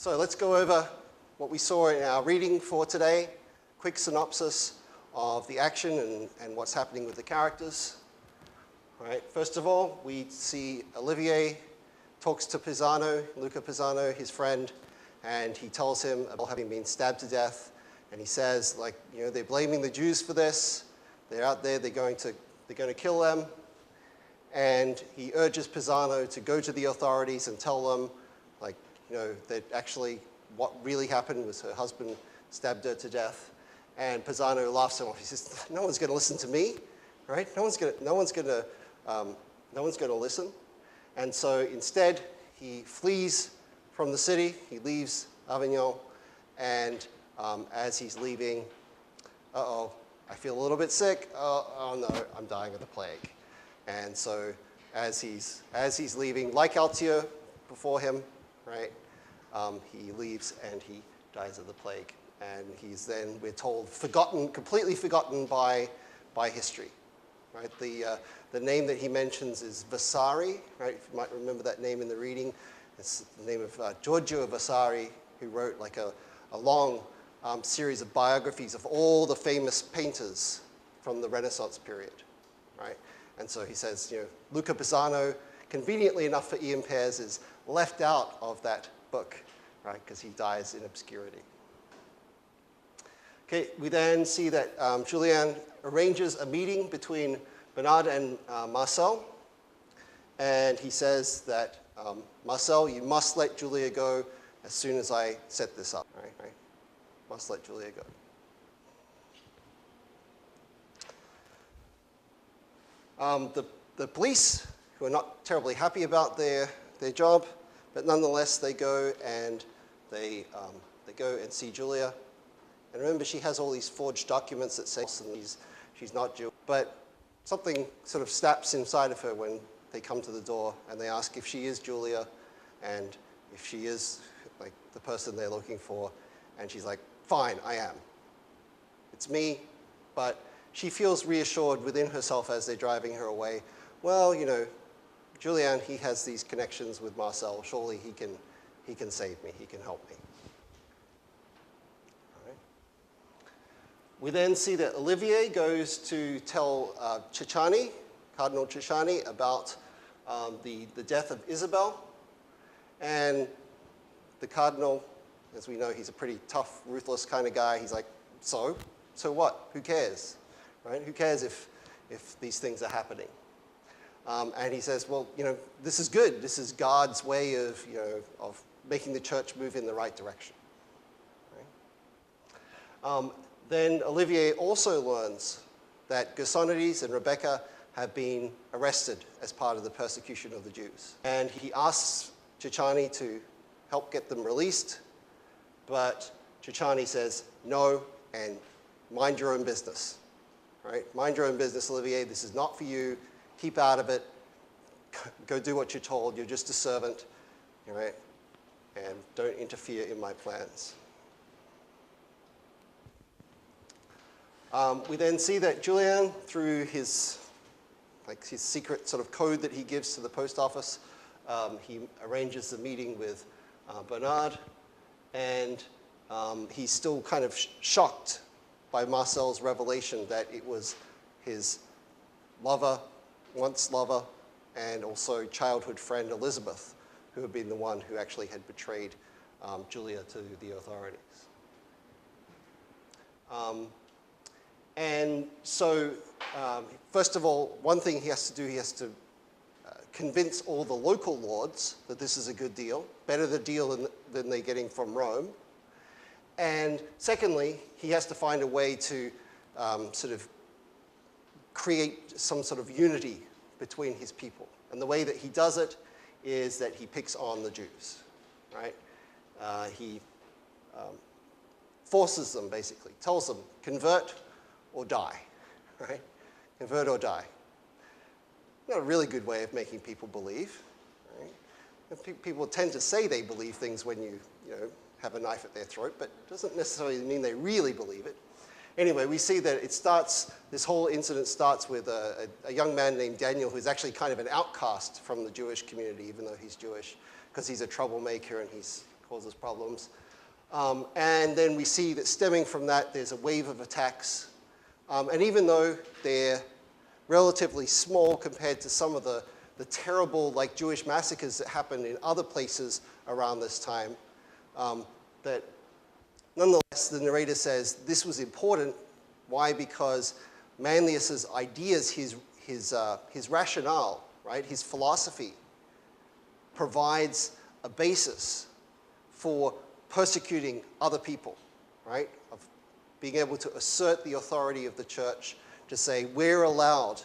So let's go over what we saw in our reading for today. Quick synopsis of the action and what's happening with the characters. All right, first of all, we see Olivier talks to Pisano, Luca Pisano, his friend, and he tells him about having been stabbed to death. And he says, like, you know, they're blaming the Jews for this. They're out there, they're going to kill them. And he urges Pisano to go to the authorities and tell them, like, you know, that actually what really happened was her husband stabbed her to death. And Pisano laughs him off. He says, no one's going to listen to me, right? No one's going to listen. And so instead, he flees from the city. He leaves Avignon. And as he's leaving, uh-oh, I feel a little bit sick. Oh no, I'm dying of the plague. And so as he's leaving, like Altier before him, right, he leaves and he dies of the plague. And he's then, we're told, forgotten, completely forgotten by history. Right? The name that he mentions is Vasari, right? You might remember that name in the reading. It's the name of Giorgio Vasari, who wrote like a long series of biographies of all the famous painters from the Renaissance period, right? And so he says, you know, Luca Pisano, conveniently enough for Ian Pears, is left out of that book, right? Because he dies in obscurity. Okay, we then see that Julien arranges a meeting between Bernard and Marcel, and he says that, Marcel, you must let Julia go as soon as I set this up, right? Must let Julia go. The police, who are not terribly happy about their job, but nonetheless they go and they go and see Julia. And remember, she has all these forged documents that say she's not Jewish. But something sort of snaps inside of her when they come to the door and they ask if she is Julia and if she is like the person they're looking for. And she's like, fine, I am. It's me. But she feels reassured within herself as they're driving her away. Well, you know, Julien, he has these connections with Marcel. Surely he can save me. He can help me. We then see that Olivier goes to tell Cicciani, Cardinal Cicciani, about the death of Isabel. And the Cardinal, as we know, he's a pretty tough, ruthless kind of guy. He's like, so what? Who cares? Right? Who cares if these things are happening? And he says, well, you know, this is good. This is God's way of, you know, of making the church move in the right direction. Right? Then Olivier also learns that Gersonides and Rebecca have been arrested as part of the persecution of the Jews. And he asks Cicciani to help get them released, but Cicciani says, no, and mind your own business. Right? Mind your own business, Olivier. This is not for you. Keep out of it. Go do what you're told. You're just a servant. Right? And don't interfere in my plans. We then see that Julien, through his secret sort of code that he gives to the post office, he arranges a meeting with Bernard, and he's still kind of shocked by Marcel's revelation that it was his lover, once lover, and also childhood friend Elizabeth, who had been the one who actually had betrayed Julia to the authorities. And so, first of all, one thing he has to do, he has to convince all the local lords that this is a good deal, better the deal than they're getting from Rome. And secondly, he has to find a way to sort of create some sort of unity between his people. And the way that he does it is that he picks on the Jews, right? He forces them, basically, tells them, convert or die, right? Convert or die. Not a really good way of making people believe, right? People tend to say they believe things when you have a knife at their throat, but it doesn't necessarily mean they really believe it. Anyway, we see that this whole incident starts with a young man named Daniel, who's actually kind of an outcast from the Jewish community, even though he's Jewish, because he's a troublemaker and he's causes problems. And then we see that stemming from that, there's a wave of attacks. And even though they're relatively small compared to some of the terrible Jewish massacres that happened in other places around this time, that nonetheless, the narrator says this was important. Why? Because Manlius's ideas, his rationale, right, his philosophy, provides a basis for persecuting other people, right? Of being able to assert the authority of the church, to say, we're allowed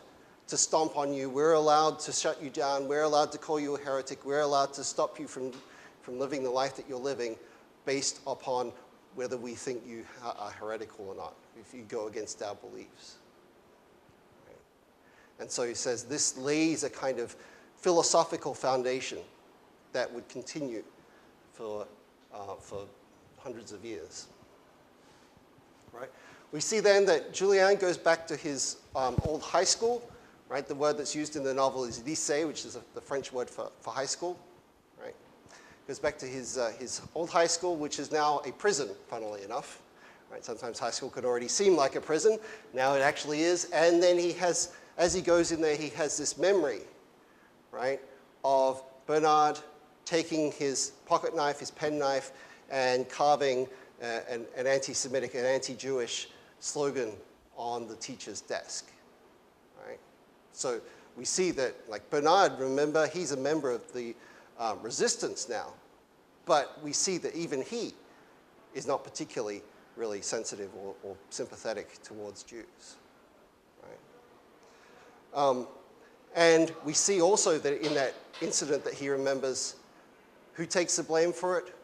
to stomp on you, we're allowed to shut you down, we're allowed to call you a heretic, we're allowed to stop you from living the life that you're living based upon whether we think you are heretical or not, if you go against our beliefs. Right? And so he says this lays a kind of philosophical foundation that would continue for hundreds of years. Right? We see then that Julien goes back to his old high school. Right? The word that's used in the novel is lycée, which is the French word for high school. Right? Goes back to his old high school, which is now a prison, funnily enough. Right? Sometimes high school could already seem like a prison. Now it actually is. And then he has, as he goes in there, he has this memory, right, of Bernard taking his pocket knife, his penknife, and carving an anti-Semitic, an anti-Jewish slogan on the teacher's desk. Right? So we see that, Bernard, remember, he's a member of the resistance now, but we see that even he is not particularly really sensitive or sympathetic towards Jews. Right? And we see also that in that incident that he remembers, who takes the blame for it?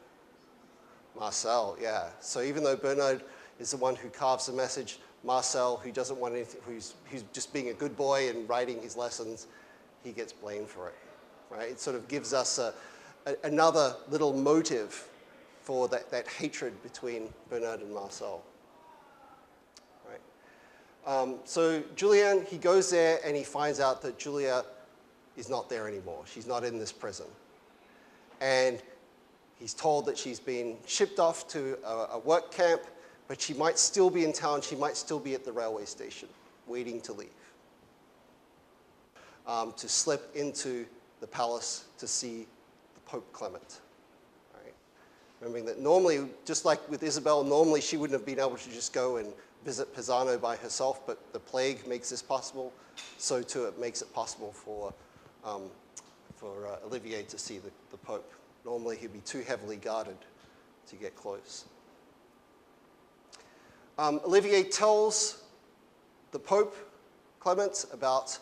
Marcel, yeah. So even though Bernard is the one who carves the message, Marcel, who doesn't want anything, who's just being a good boy and writing his lessons, he gets blamed for it. Right? It sort of gives us another little motive for that hatred between Bernard and Marcel. Right? So Julien, he goes there and he finds out that Julia is not there anymore. She's not in this prison. And he's told that she's been shipped off to a work camp, but she might still be in town. She might still be at the railway station, waiting to leave, to slip into the palace to see the Pope Clement. Right? Remembering that normally, just like with Isabel, normally she wouldn't have been able to just go and visit Pisano by herself, but the plague makes this possible. So too, it makes it possible for Olivier to see the Pope. Normally, he'd be too heavily guarded to get close. Olivier tells the Pope Clement about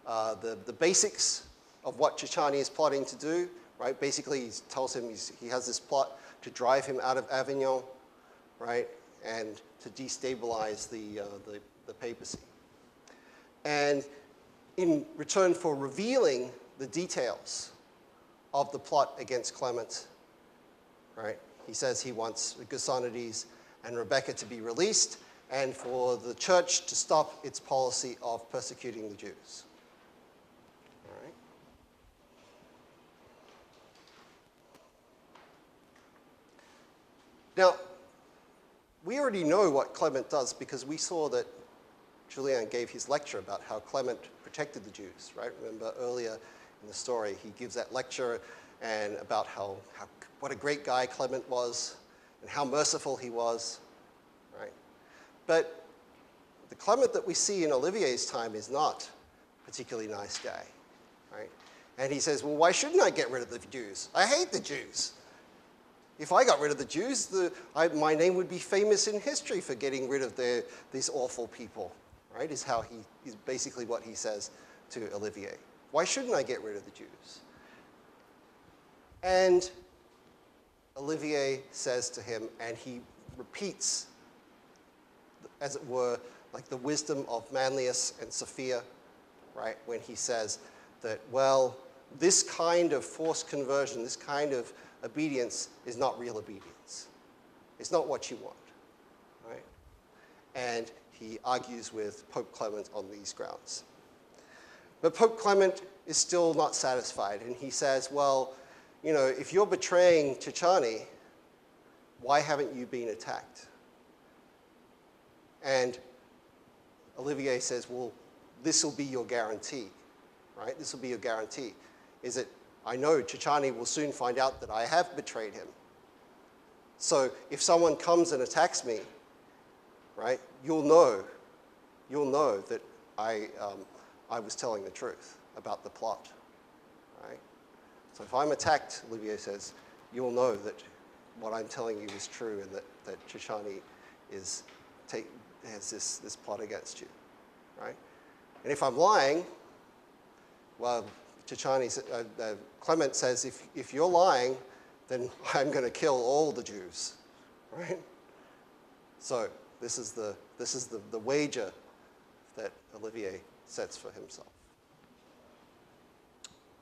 the basics of what Ciccani is plotting to do. Right? Basically, he tells him he has this plot to drive him out of Avignon, right, and to destabilize the papacy. And in return for revealing the details of the plot against Clement, right, he says he wants Gasonides and Rebecca to be released and for the church to stop its policy of persecuting the Jews. All right. Now, we already know what Clement does because we saw that Julien gave his lecture about how Clement protected the Jews, right? Remember earlier in the story, he gives that lecture and about what a great guy Clement was and how merciful he was, right? But the Clement that we see in Olivier's time is not a particularly nice guy, right? And he says, well, why shouldn't I get rid of the Jews? I hate the Jews. If I got rid of the Jews, my name would be famous in history for getting rid of these awful people, right? Is basically what he says to Olivier. Why shouldn't I get rid of the Jews? And Olivier says to him, and he repeats, as it were, like the wisdom of Manlius and Sophia, right? When he says that, well, this kind of forced conversion, this kind of obedience is not real obedience. It's not what you want, right? And he argues with Pope Clement on these grounds. But Pope Clement is still not satisfied, and he says, well, you know, if you're betraying Ciccani, why haven't you been attacked? And Olivier says, well, this will be your guarantee, right? This will be your guarantee. Is that I know Chichani will soon find out that I have betrayed him. So if someone comes and attacks me, right, you'll know that I was telling the truth about the plot, right? So if I'm attacked, Olivier says, you'll know that what I'm telling you is true and that Chichani has this plot against you, right? And if I'm lying, well, Clement says, if you're lying, then I'm going to kill all the Jews, right? So this is the wager that Olivier sets for himself.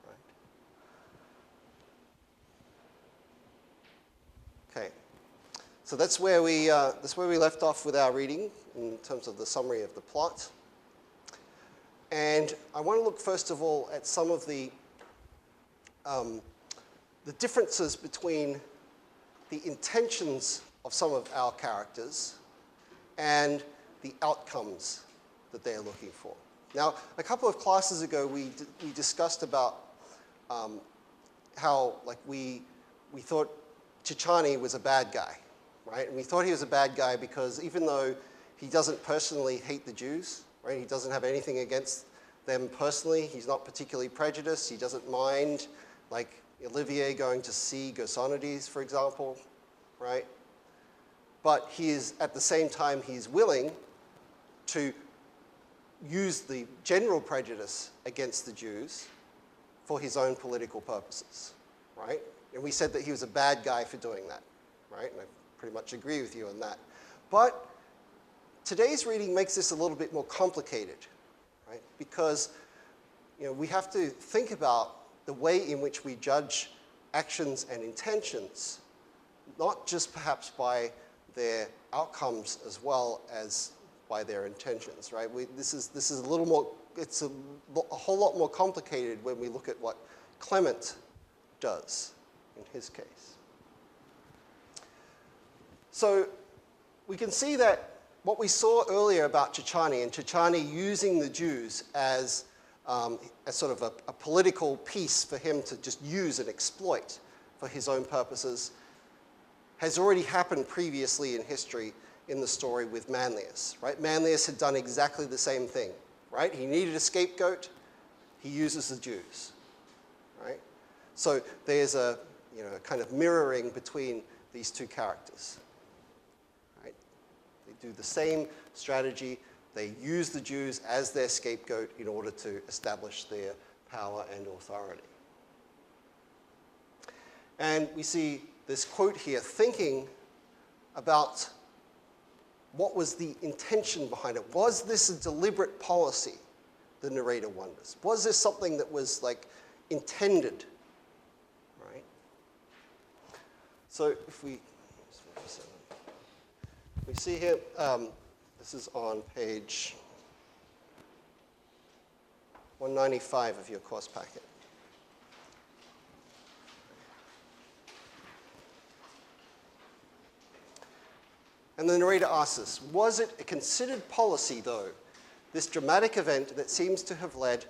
Right? Okay, so that's where we left off with our reading in terms of the summary of the plot. And I want to look first of all at some of the differences between the intentions of some of our characters and the outcomes that they're looking for. Now, a couple of classes ago, we discussed about how we thought Chichani was a bad guy, right? And we thought he was a bad guy because even though he doesn't personally hate the Jews, right? He doesn't have anything against them personally. He's not particularly prejudiced. He doesn't mind, like Olivier going to see Gersonides, for example, right? But he is, at the same time, he's willing to use the general prejudice against the Jews for his own political purposes, right? And we said that he was a bad guy for doing that, right? And I pretty much agree with you on that. But today's reading makes this a little bit more complicated, right? Because we have to think about the way in which we judge actions and intentions, not just perhaps by their outcomes as well as by their intentions, right? This is a little more, it's a whole lot more complicated when we look at what Clement does in his case. So we can see that what we saw earlier about Chichani and Chichani using the Jews as sort of a political piece for him to just use and exploit for his own purposes has already happened previously in history in the story with Manlius, right? Manlius had done exactly the same thing, right? He needed a scapegoat, he uses the Jews, right? So there's a kind of mirroring between these two characters, right? They do the same strategy. They use the Jews as their scapegoat in order to establish their power and authority. And we see this quote here, thinking about what was the intention behind it. Was this a deliberate policy, the narrator wonders? Was this something that was intended, right? So if we see here, this is on page 195 of your course packet. And the narrator asks us, was it a considered policy, though, this dramatic event that seems to have led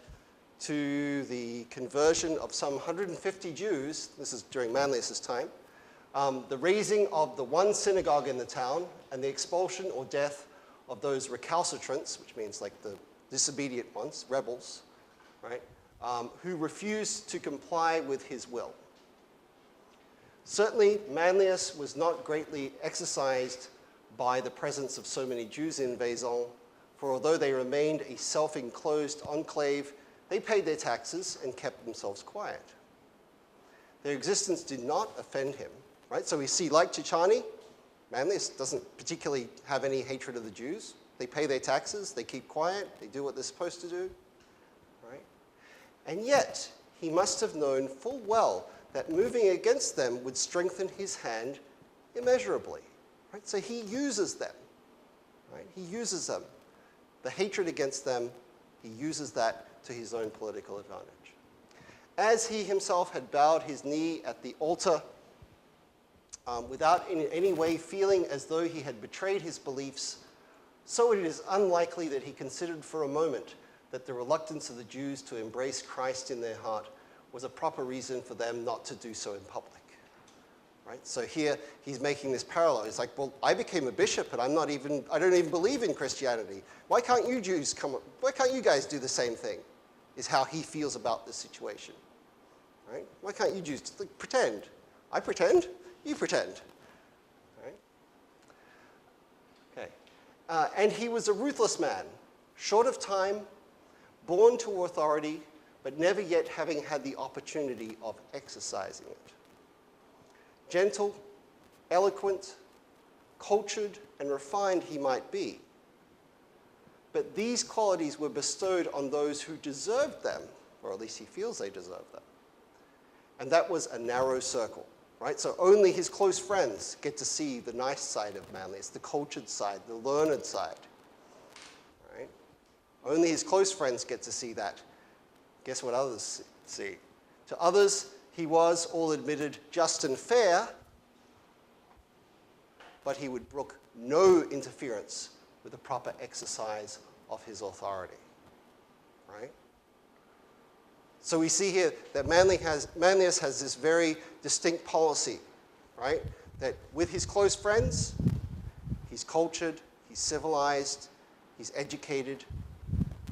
to the conversion of some 150 Jews, this is during Manlius's time, the raising of the one synagogue in the town, and the expulsion or death of those recalcitrants, which means the disobedient ones, rebels, right, who refused to comply with his will. Certainly, Manlius was not greatly exercised by the presence of so many Jews in Vaison, for although they remained a self-enclosed enclave, they paid their taxes and kept themselves quiet. Their existence did not offend him, right? So we see, like Chichani, Manlius doesn't particularly have any hatred of the Jews. They pay their taxes, they keep quiet, they do what they're supposed to do, right? And yet, he must have known full well that moving against them would strengthen his hand immeasurably. Right? So he uses them, right? He uses them. The hatred against them, he uses that to his own political advantage. As he himself had bowed his knee at the altar without in any way feeling as though he had betrayed his beliefs, so it is unlikely that he considered for a moment that the reluctance of the Jews to embrace Christ in their heart was a proper reason for them not to do so in public. Right? So here he's making this parallel. He's like, well, I became a bishop and I don't even believe in Christianity. Why can't you Jews why can't you guys do the same thing? Is how he feels about this situation. Right? Why can't you Jews pretend? I pretend, you pretend. Right? Okay. And he was a ruthless man, short of time, born to authority, but never yet having had the opportunity of exercising it. Gentle, eloquent, cultured, and refined he might be, but these qualities were bestowed on those who deserved them, or at least he feels they deserve them. And that was a narrow circle, right? So only his close friends get to see the nice side of Manlius, the cultured side, the learned side, right? Only his close friends get to see that. Guess what others see? To others, he was, all admitted, just and fair, but he would brook no interference with the proper exercise of his authority, right? So we see here that Manlius has this very distinct policy, right? That with his close friends, he's cultured, he's civilized, he's educated,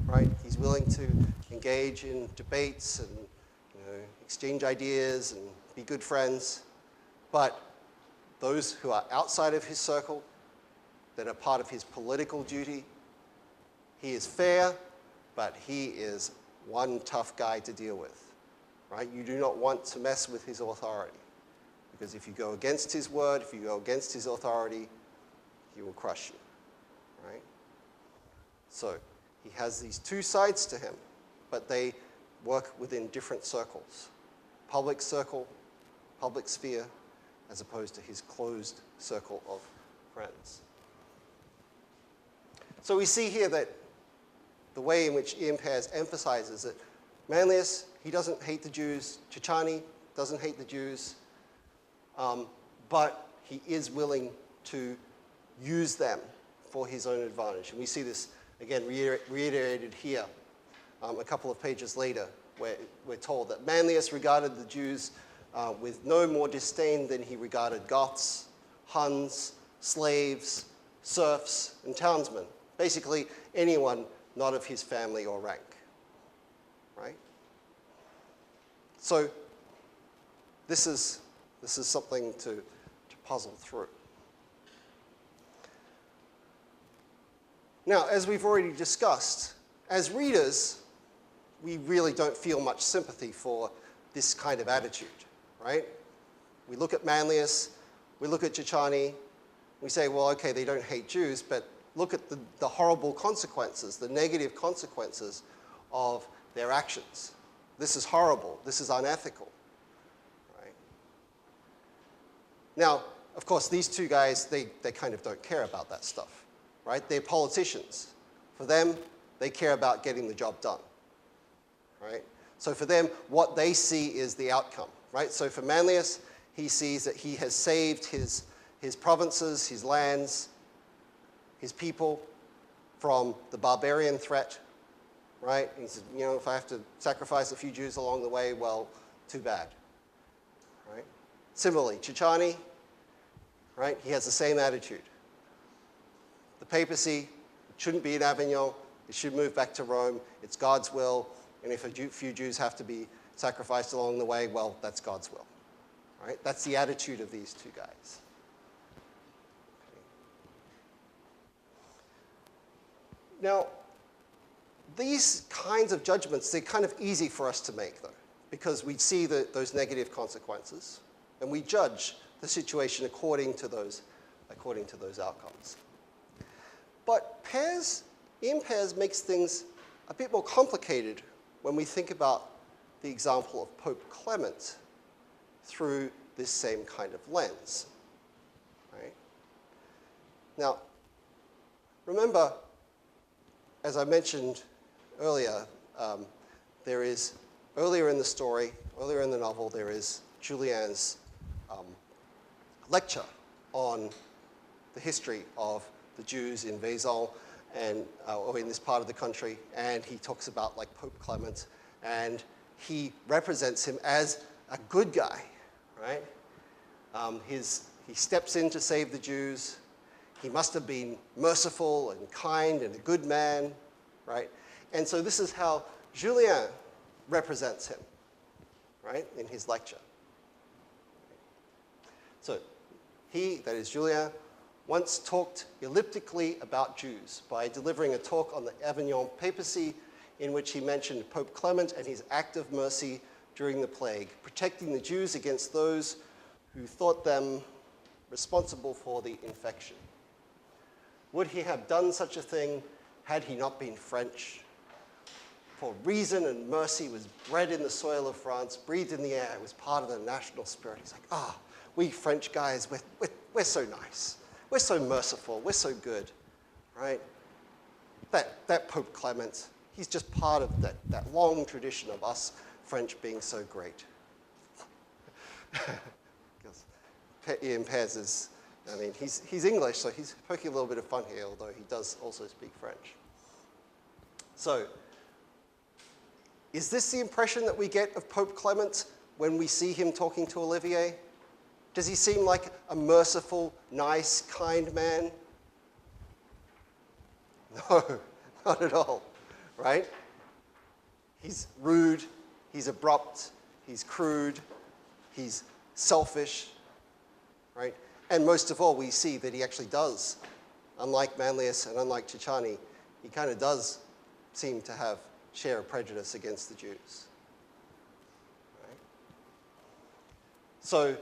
right? He's willing to engage in debates and exchange ideas and be good friends. But those who are outside of his circle, that are part of his political duty, he is fair, but he is one tough guy to deal with, right? You do not want to mess with his authority, because if you go against his word, if you go against his authority, he will crush you, right? So he has these two sides to him, but they work within different circles. Public circle, public sphere, as opposed to his closed circle of friends. So we see here that the way in which Ian Pears emphasizes that Manlius, he doesn't hate the Jews. Ciccani doesn't hate the Jews. But he is willing to use them for his own advantage. And we see this, again, reiterated here a couple of pages later, where we're told that Manlius regarded the Jews with no more disdain than he regarded Goths, Huns, slaves, serfs, and townsmen. Basically, anyone not of his family or rank, right? So this is something to puzzle through. Now, as we've already discussed, as readers, we really don't feel much sympathy for this kind of attitude, right? We look at Manlius, we look at Ciccani, we say, well, okay, they don't hate Jews, but look at the horrible consequences, the negative consequences of their actions. This is horrible. This is unethical, right? Now, of course, these two guys, they kind of don't care about that stuff, right? They're politicians. For them, they care about getting the job done, right? So for them, what they see is the outcome, right? So for Manlius, he sees that he has saved his provinces, his lands, his people from the barbarian threat, right? He says, you know, if I have to sacrifice a few Jews along the way, well, too bad, right? Similarly, Ciccani, right? He has the same attitude. The papacy shouldn't be in Avignon. It should move back to Rome. It's God's will. And if a few Jews have to be sacrificed along the way, well, that's God's will, right? That's the attitude of these two guys. Now, these kinds of judgments, they're kind of easy for us to make, though, because we see those negative consequences, and we judge the situation according to those outcomes. But Ian Pears makes things a bit more complicated when we think about the example of Pope Clement through this same kind of lens, right? Now, remember, as I mentioned earlier, there is, earlier in the story, earlier in the novel, there is Julian's lecture on the history of the Jews in Wesel and or in this part of the country, and he talks about like Pope Clement, and he represents him as a good guy, right? He steps in to save the Jews. He must have been merciful and kind and a good man, right? And so this is how Julien represents him, right, in his lecture. So he, that is Julien, once talked elliptically about Jews by delivering a talk on the Avignon papacy in which he mentioned Pope Clement and his act of mercy during the plague, protecting the Jews against those who thought them responsible for the infection. Would he have done such a thing had he not been French? For reason and mercy was bred in the soil of France, breathed in the air. It was part of the national spirit. He's like, we French guys, we're so nice. We're so merciful. We're so good, right? That Pope Clement, he's just part of that long tradition of us French being so great. Ian Pez is, he's English, so he's poking a little bit of fun here, although he does also speak French. So, is this the impression that we get of Pope Clement when we see him talking to Olivier? Does he seem like a merciful, nice, kind man? No, not at all, right? He's rude, he's abrupt, he's crude, he's selfish, right? And most of all, we see that he actually does, unlike Manlius and unlike Ciccani, he kind of does seem to share a prejudice against the Jews. Right? So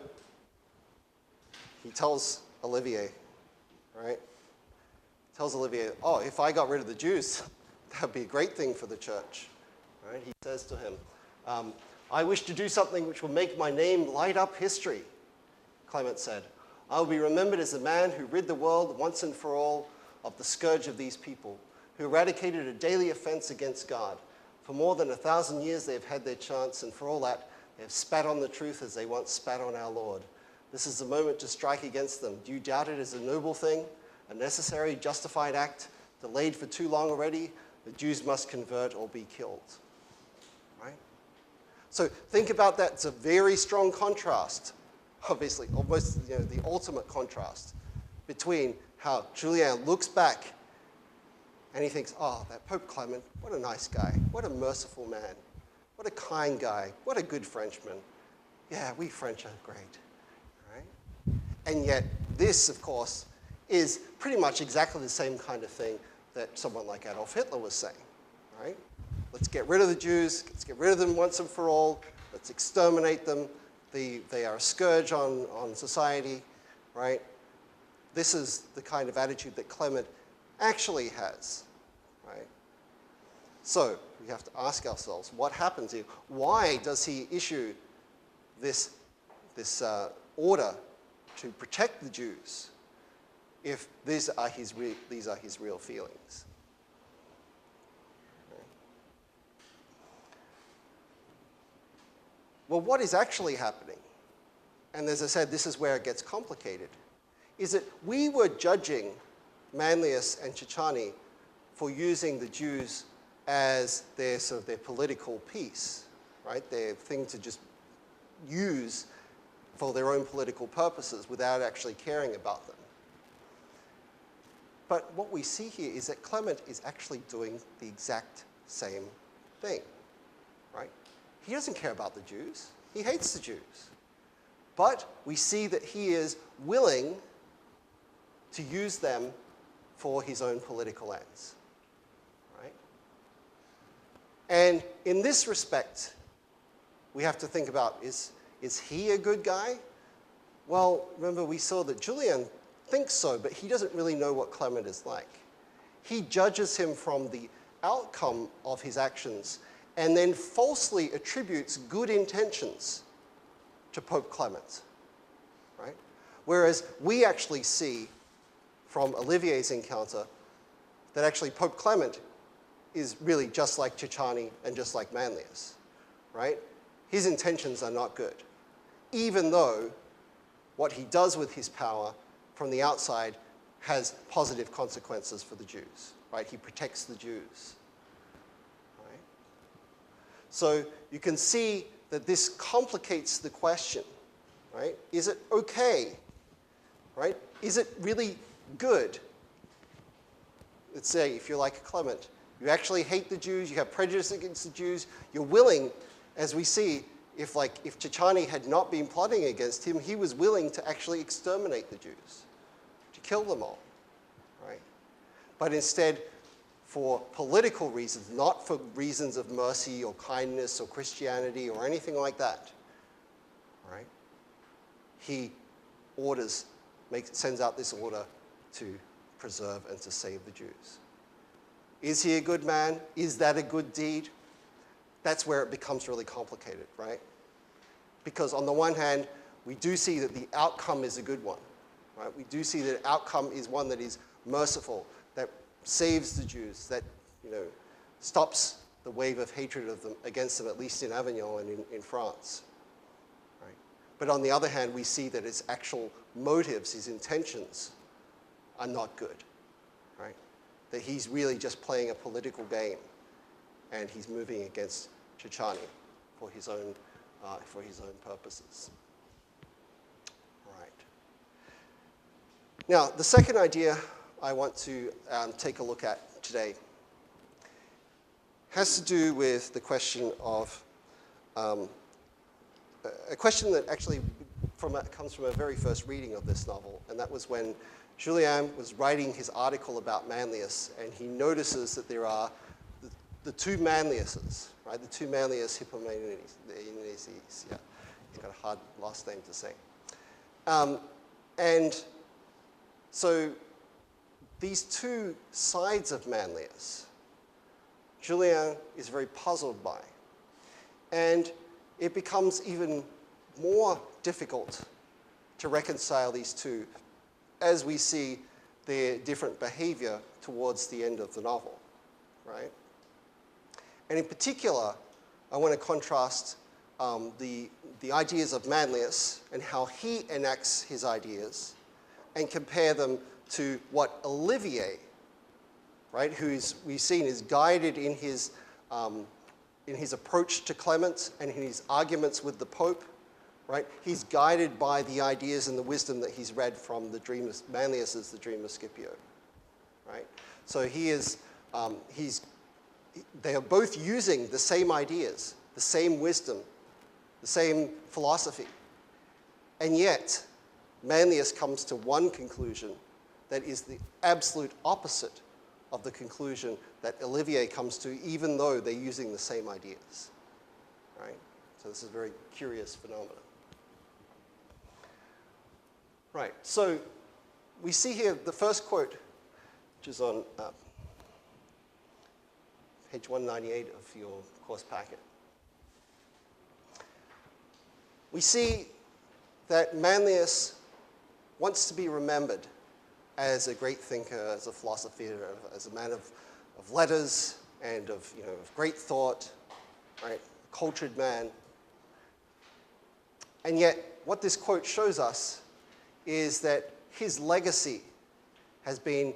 he tells Olivier, right? Tells Olivier, if I got rid of the Jews, that would be a great thing for the church. Right? He says to him, I wish to do something which will make my name light up history, Clement said. I will be remembered as the man who rid the world once and for all of the scourge of these people, who eradicated a daily offense against God. For more than 1,000 years they have had their chance, and for all that, they have spat on the truth as they once spat on our Lord. This is the moment to strike against them. Do you doubt it is a noble thing, a necessary, justified act, delayed for too long already? The Jews must convert or be killed. Right? So think about that. It's a very strong contrast, obviously, almost the ultimate contrast between how Julien looks back and he thinks, that Pope Clement, what a nice guy, what a merciful man, what a kind guy, what a good Frenchman. Yeah, we French are great. Right? And yet this, of course, is pretty much exactly the same kind of thing that someone like Adolf Hitler was saying. Right? Let's get rid of the Jews, let's get rid of them once and for all, let's exterminate them. They are a scourge on society, right? This is the kind of attitude that Clement actually has, right? So we have to ask ourselves, what happens here? Why does he issue this order to protect the Jews if these are his real feelings? Well, what is actually happening, and as I said, this is where it gets complicated, is that we were judging Manlius and Ciccani for using the Jews as their political piece, right? Their thing to just use for their own political purposes without actually caring about them. But what we see here is that Clement is actually doing the exact same thing, right? He doesn't care about the Jews. He hates the Jews. But we see that he is willing to use them for his own political ends, right? And in this respect, we have to think about, is he a good guy? Well, remember we saw that Julien thinks so, but he doesn't really know what Clement is like. He judges him from the outcome of his actions and then falsely attributes good intentions to Pope Clement, right? Whereas we actually see from Olivier's encounter that actually Pope Clement is really just like Ciccani and just like Manlius, right? His intentions are not good, even though what he does with his power from the outside has positive consequences for the Jews, right? He protects the Jews, right? So you can see that this complicates the question, right? Is it okay, right? Is it really good? Let's say if you're like Clement, you actually hate the Jews, you have prejudice against the Jews, you're willing, as we see, if Chichani had not been plotting against him, he was willing to actually exterminate the Jews, to kill them all, right? But instead, for political reasons, not for reasons of mercy or kindness or Christianity or anything like that, right? He sends out this order to preserve and to save the Jews. Is he a good man? Is that a good deed? That's where it becomes really complicated, right? Because on the one hand, we do see that the outcome is a good one, right? We do see that the outcome is one that is merciful, that saves the Jews, that stops the wave of hatred of them against them, at least in Avignon and in France. Right? But on the other hand, we see that his actual motives, his intentions, are not good, right? That he's really just playing a political game, and he's moving against Chichani for his own purposes. Right. Now, the second idea I want to take a look at today has to do with the question of a question that actually comes from a very first reading of this novel, and that was when Julien was writing his article about Manlius, and he notices that there are the two Manliuses, right? The two Manlius Hippomenes. Yeah, it's got a hard last name to say. And so these two sides of Manlius, Julien is very puzzled by. And it becomes even more difficult to reconcile these two as we see their different behavior towards the end of the novel, right? And in particular, I want to contrast the ideas of Manlius and how he enacts his ideas and compare them to what Olivier, right, we've seen is guided in his approach to Clement and in his arguments with the Pope, right? He's guided by the ideas and the wisdom that he's read from Manlius's The Dream of Scipio, right? So they are both using the same ideas, the same wisdom, the same philosophy, and yet Manlius comes to one conclusion that is the absolute opposite of the conclusion that Olivier comes to, even though they're using the same ideas, right? So this is a very curious phenomenon. Right, so we see here the first quote, which is on page 198 of your course packet. We see that Manlius wants to be remembered as a great thinker, as a philosopher, as a man of letters and of great thought, right? A cultured man. And yet, what this quote shows us is that his legacy has been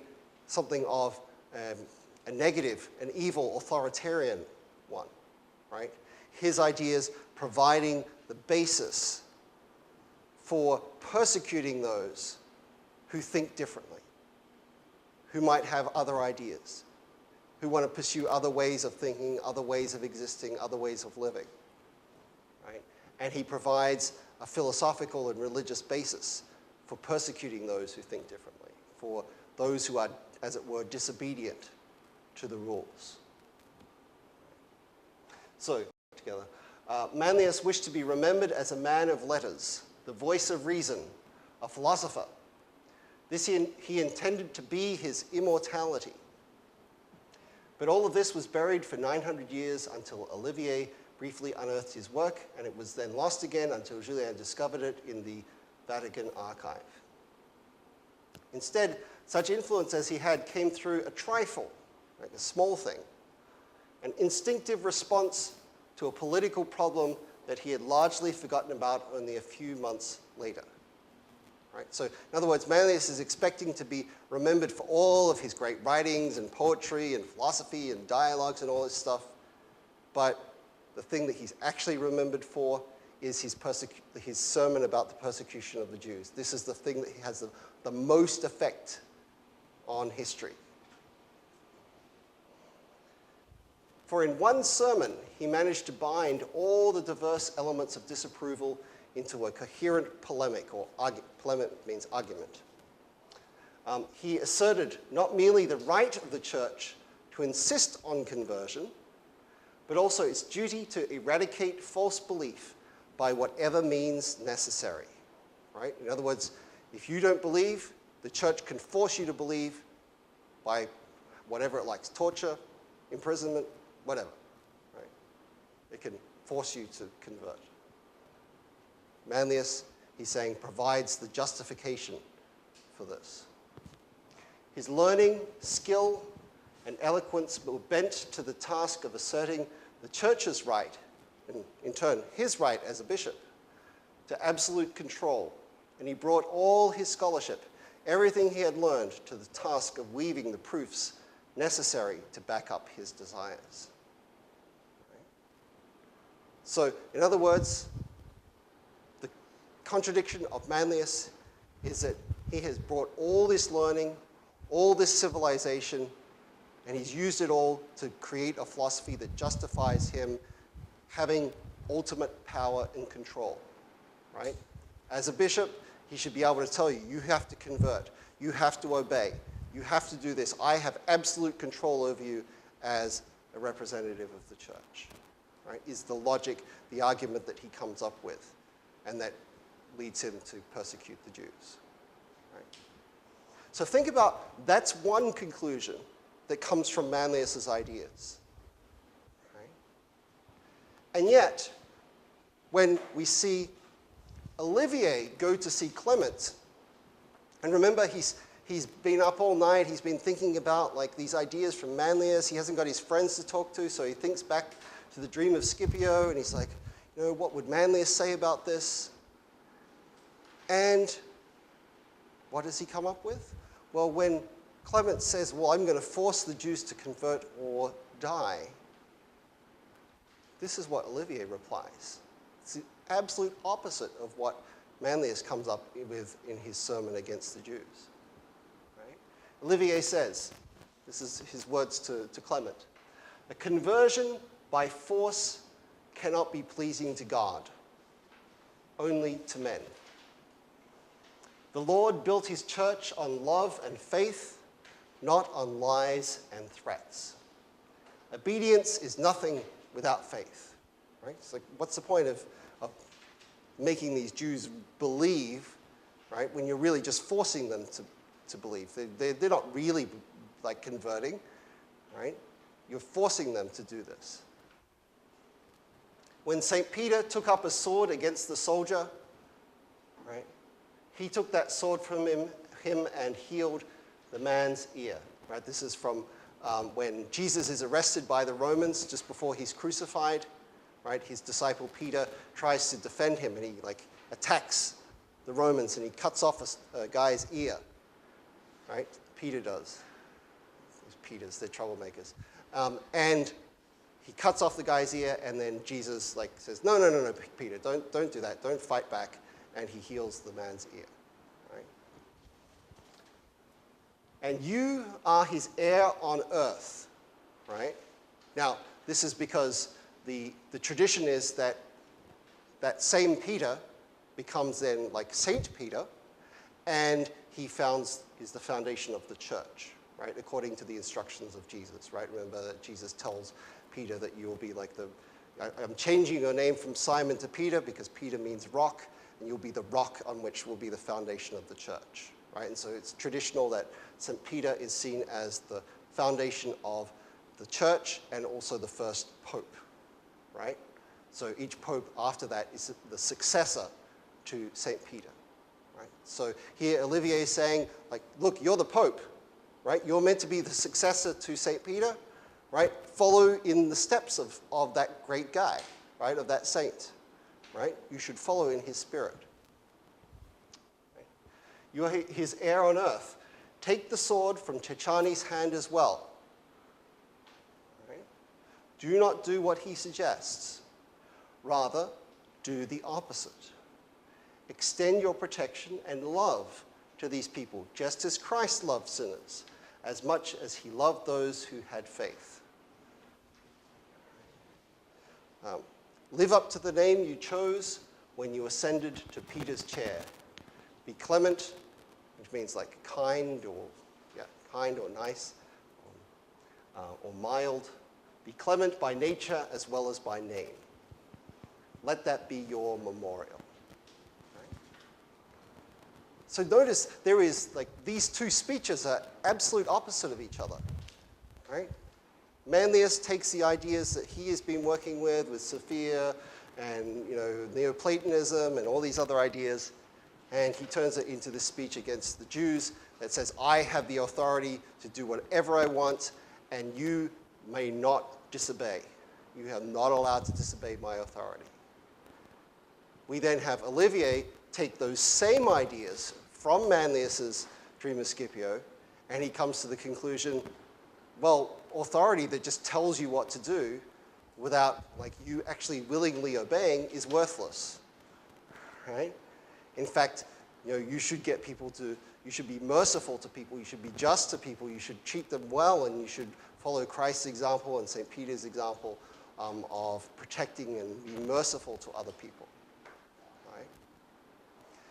something of a negative, an evil, authoritarian one, right? His ideas providing the basis for persecuting those who think differently, who might have other ideas, who want to pursue other ways of thinking, other ways of existing, other ways of living, right? And he provides a philosophical and religious basis for persecuting those who think differently, for those who are, as it were, disobedient to the rules. So, together. Manlius wished to be remembered as a man of letters, the voice of reason, a philosopher. This he intended to be his immortality. But all of this was buried for 900 years until Olivier briefly unearthed his work, and it was then lost again until Julien discovered it in the Vatican archive. Instead, such influence as he had came through a trifle, like a small thing, an instinctive response to a political problem that he had largely forgotten about only a few months later. Right? So in other words, Manlius is expecting to be remembered for all of his great writings and poetry and philosophy and dialogues and all this stuff. But the thing that he's actually remembered for is his sermon about the persecution of the Jews. This is the thing that has the most effect on history. For in one sermon, he managed to bind all the diverse elements of disapproval into a coherent polemic, or polemic means argument. He asserted not merely the right of the church to insist on conversion, but also its duty to eradicate false belief by whatever means necessary. Right? In other words, if you don't believe, the church can force you to believe by whatever it likes, torture, imprisonment, whatever. Right? It can force you to convert. Manlius, he's saying, provides the justification for this. His learning, skill, and eloquence were bent to the task of asserting the church's right, and in turn, his right as a bishop, to absolute control. And he brought all his scholarship, everything he had learned, to the task of weaving the proofs necessary to back up his desires. Right? So, in other words, the contradiction of Manlius is that he has brought all this learning, all this civilization, and he's used it all to create a philosophy that justifies him having ultimate power and control, right? As a bishop, he should be able to tell you, you have to convert, you have to obey, you have to do this. I have absolute control over you as a representative of the church, right? Is the logic, the argument that he comes up with, and that leads him to persecute the Jews, right? So think about, that's one conclusion that comes from Manlius's ideas. Right? And yet, when we see Olivier go to see Clement, and remember he's been up all night, he's been thinking about like these ideas from Manlius, he hasn't got his friends to talk to, so he thinks back to the dream of Scipio, and he's like, you know, what would Manlius say about this? And what does he come up with? Well, when Clement says, well, I'm going to force the Jews to convert or die, this is what Olivier replies. It's the absolute opposite of what Manlius comes up with in his sermon against the Jews. Right? Olivier says, this is his words to Clement, a conversion by force cannot be pleasing to God, only to men. The Lord built his church on love and faith, not on lies and threats. Obedience is nothing without faith. Right? It's like, what's the point of making these Jews believe, right, when you're really just forcing them to believe? They're not really like converting, right? You're forcing them to do this. When St. Peter took up a sword against the soldier, right, he took that sword from him and healed the man's ear. Right? This is from when Jesus is arrested by the Romans just before he's crucified. Right? His disciple Peter tries to defend him, and he like attacks the Romans, and he cuts off a guy's ear. Right? Peter does. These Peters, they're troublemakers. And he cuts off the guy's ear, and then Jesus like says, no, Peter, don't do that. Don't fight back. And he heals the man's ear. Right? And you are his heir on earth. Right? Now, this is because the tradition is that same Peter becomes then like Saint Peter, and he is the foundation of the church, right? According to the instructions of Jesus, right? Remember that Jesus tells Peter that you will be like I'm changing your name from Simon to Peter because Peter means rock, and you'll be the rock on which will be the foundation of the church, right? And so it's traditional that St. Peter is seen as the foundation of the church and also the first pope, right? So each pope after that is the successor to St. Peter, right? So here Olivier is saying, like, look, you're the pope, right? You're meant to be the successor to St. Peter, right? Follow in the steps of that great guy, right? Of that saint, right? You should follow in his spirit. Right? You are his heir on earth. Take the sword from Chechani's hand as well. Right? Do not do what he suggests. Rather, do the opposite. Extend your protection and love to these people, just as Christ loved sinners, as much as he loved those who had faith. Live up to the name you chose when you ascended to Peter's chair. Be clement, which means like kind or nice, or mild. Be clement by nature as well as by name. Let that be your memorial. Right? So notice there is like these two speeches are absolute opposite of each other. Right? Manlius takes the ideas that he has been working with Sophia and Neoplatonism and all these other ideas, and he turns it into this speech against the Jews that says, I have the authority to do whatever I want, and you may not disobey. You are not allowed to disobey my authority. We then have Olivier take those same ideas from Manlius's Dream of Scipio, and he comes to the conclusion, well, authority that just tells you what to do without you actually willingly obeying is worthless, right? In fact, you should get people to, you should be merciful to people, you should be just to people, you should treat them well, and you should follow Christ's example and St. Peter's example of protecting and being merciful to other people, right?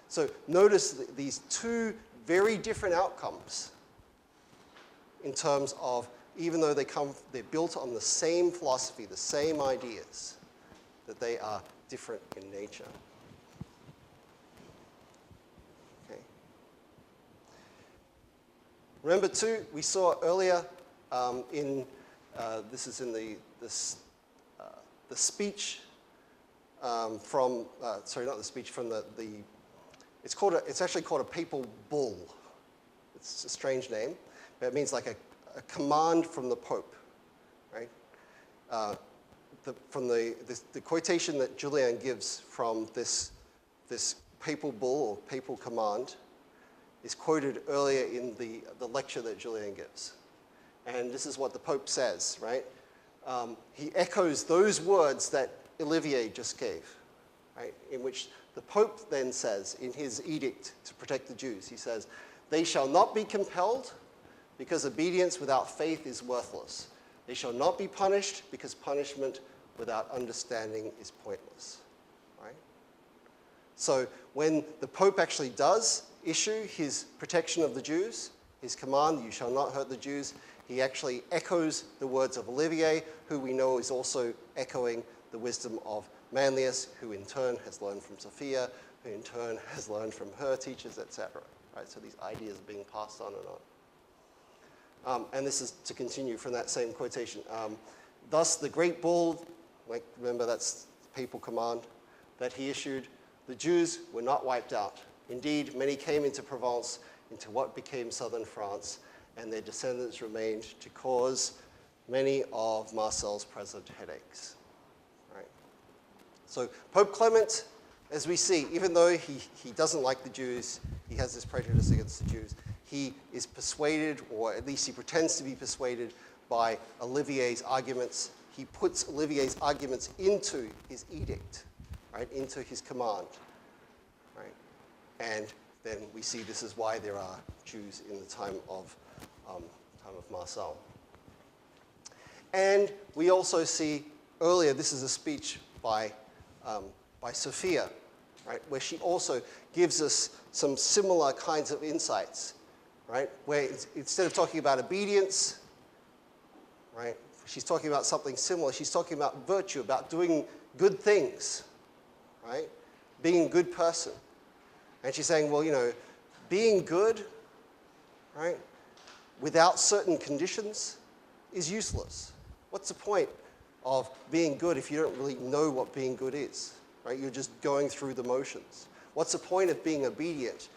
So notice these two very different outcomes in terms of, even though they're built on the same philosophy, the same ideas, that they are different in nature. Okay. Remember too, we saw earlier this is in the speech from, sorry, not the speech, from it's actually called a papal bull. It's a strange name, but it means like a command from the Pope, right? From the quotation that Julian gives from this papal bull or papal command is quoted earlier in the lecture that Julian gives. And this is what the Pope says, right? He echoes those words that Olivier just gave, right? In which the Pope then says in his edict to protect the Jews, he says, they shall not be compelled because obedience without faith is worthless. They shall not be punished because punishment without understanding is pointless, right? So when the Pope actually does issue his protection of the Jews, his command, you shall not hurt the Jews, he actually echoes the words of Olivier, who we know is also echoing the wisdom of Manlius, who in turn has learned from Sophia, who in turn has learned from her teachers, etc. Right? So these ideas are being passed on and on. And this is to continue from that same quotation. Thus the great bull, remember that's the papal command that he issued, the Jews were not wiped out. Indeed, many came into Provence, into what became southern France, and their descendants remained to cause many of Marcel's present headaches. Right? So Pope Clement, as we see, even though he doesn't like the Jews, he has this prejudice against the Jews, he is persuaded, or at least he pretends to be persuaded, by Olivier's arguments. He puts Olivier's arguments into his edict, right, into his command. Right? And then we see this is why there are Jews in the time of Marcel. And we also see earlier, this is a speech by Sophia, right, where she also gives us some similar kinds of insights. Right? Where instead of talking about obedience, right, she's talking about something similar. She's talking about virtue, about doing good things, right? Being a good person. And she's saying, well, being good, right, without certain conditions is useless. What's the point of being good if you don't really know what being good is, right? You're just going through the motions. What's the point of being obedient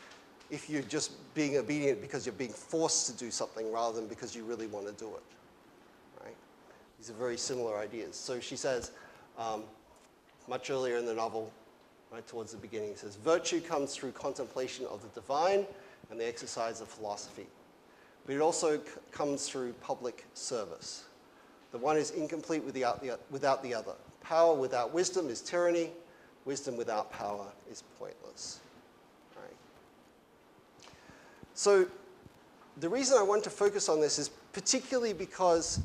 if you're just being obedient because you're being forced to do something rather than because you really want to do it, right? These are very similar ideas. So she says, much earlier in the novel, right towards the beginning, it says, virtue comes through contemplation of the divine and the exercise of philosophy. But it also comes through public service. The one is incomplete without the other. Power without wisdom is tyranny. Wisdom without power is pointless. Right? So the reason I want to focus on this is particularly because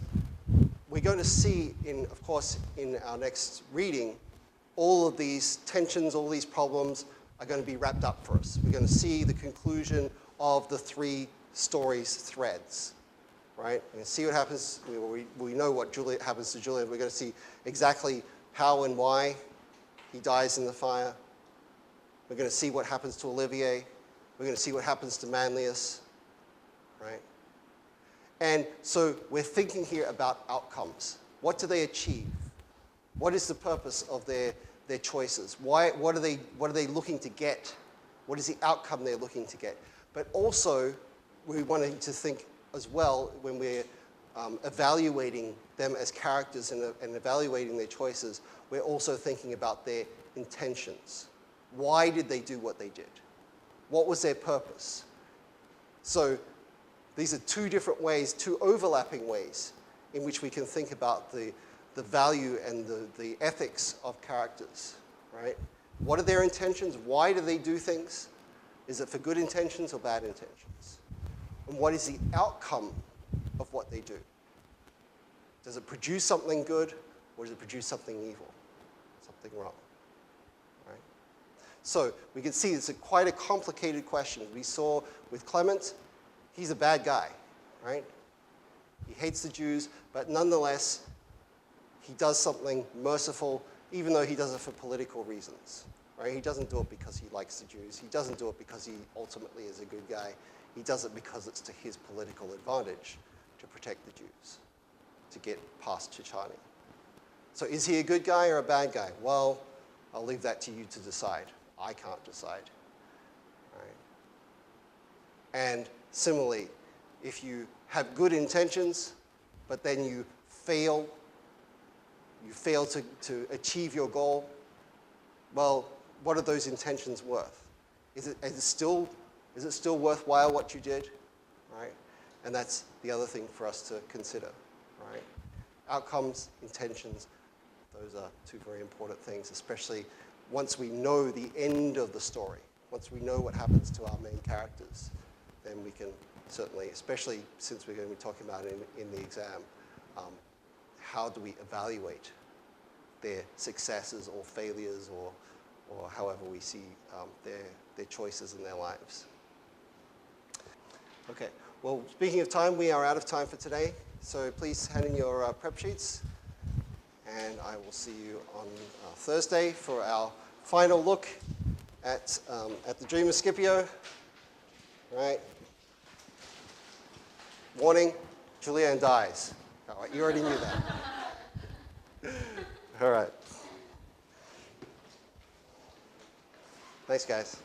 we're going to see, of course, in our next reading, all of these tensions, all these problems are going to be wrapped up for us. We're going to see the conclusion of the three stories threads, right? We're going to see what happens. We know what happens to Julian. We're going to see exactly how and why he dies in the fire. We're going to see what happens to Olivier. We're going to see what happens to Manlius, right? And so we're thinking here about outcomes. What do they achieve? What is the purpose of their choices? What are they looking to get? What is the outcome they're looking to get? But also, we're wanting to think as well when we're evaluating them as characters and evaluating their choices, we're also thinking about their intentions. Why did they do what they did? What was their purpose? So these are two different ways, two overlapping ways in which we can think about the value and the ethics of characters, right? What are their intentions? Why do they do things? Is it for good intentions or bad intentions? And what is the outcome of what they do? Does it produce something good or does it produce something evil, something wrong? Right? So we can see it's quite a complicated question. We saw with Clement, he's a bad guy, right? He hates the Jews, but nonetheless, he does something merciful, even though he does it for political reasons, right? He doesn't do it because he likes the Jews. He doesn't do it because he ultimately is a good guy. He does it because it's to his political advantage to protect the Jews, to get past Chichani. So is he a good guy or a bad guy? Well, I'll leave that to you to decide. I can't decide, right? And similarly, if you have good intentions, but then you fail to achieve your goal, well, what are those intentions worth? Is it still worthwhile what you did, right? And that's the other thing for us to consider, right? Outcomes, intentions, those are two very important things, especially once we know the end of the story, once we know what happens to our main characters, then we can certainly, especially since we're going to be talking about it in the exam, how do we evaluate their successes or failures or however we see their choices in their lives. Okay, well, speaking of time, we are out of time for today. So please hand in your prep sheets. And I will see you on Thursday for our final look at the Dream of Scipio. Right? Warning, Julianne dies. All right, you already knew that. All right. Thanks, guys.